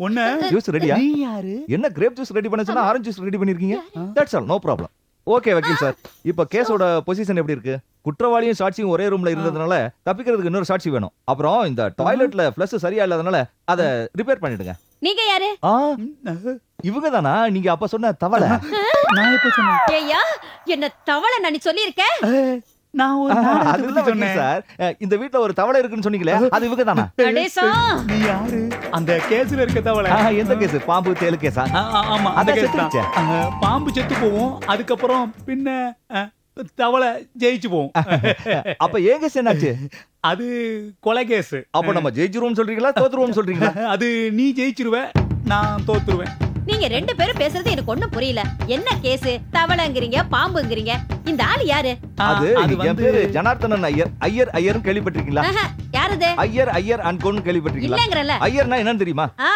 ஒண்ணு ஜூஸ் ரெடியா? நீ யாரு? என்ன கிரேப் ஜூஸ் ரெடி பண்ண சொன்னா ஆரஞ்சு ஜூஸ் ரெடி பண்ணிருக்கீங்க? That's all, no problem. Okay வக்கீல் சார், இப்போ கேஸோட பொசிஷன் எப்படி இருக்கு? குற்றவாளியும் சாட்சியும் ஒரே ரூம்ல இருந்ததுனால தப்பிக்கிறதுக்கு இன்னொரு சாட்சி வேணும். அப்புறம் இந்த டாய்லெட்ல ஃப்ளஷ் சரியா இல்லாதனால அதை ரிப்பேர் பண்ணிடுங்க. நீங்க யாரு? இவங்க தானா நீங்க அப்ப சொன்ன தவளை? நான் எப்ப சொன்னேன்? ஏய்யா, என்ன தவளை நான் சொல்லியிருக்க? நான் ஒரு நாடகத்தை பத்தி சொன்னேன் சார். இந்த வீட்ல ஒரு தவளை இருக்குன்னு சொன்னீங்களே, அது இவங்க தானா? நடேசா, நீ யாரு? அந்த கேஸ்ல இருக்க தவளை. எந்த கேஸ்? பாம்பு தேளு கேஸா? ஆமா அந்த அதான் கேஸ் தான். செத்துருச்சே. பாம்பு செத்து போவோம், அதுக்கப்புறம் பின்ன தவளை ஜெயிச்சு போவோம். அப்ப ஏன் கேஸ் என்னாச்சு? அது கொலை கேஸ். அப்ப நம்ம ஜெயிச்சிருவோம் சொல்றீங்களா தோத்துருவோம் சொல்றீங்களா? அது நீ ஜெயிச்சிருவ, நான் தோத்துருவேன். நீங்க ரெண்டு பேரும் பேசுறது எனக்கு ஒண்ணும் புரியல. என்ன கேஸ்? தவளைங்கிறீங்க, பாம்புங்கிறீங்க. இந்த ஆளு யாரு? அது என் வந்து பேரு ஜனார்த்தனன் ஐயர். ஐயர் கேள்விப்பட்டிருக்கீங்களா? யாரது? ஐயர் அண்ட் கோன்னு கேள்விப்பட்டிருக்கீங்களா? இல்லங்கறல. ஐயர்னா என்னன்னு தெரியுமா?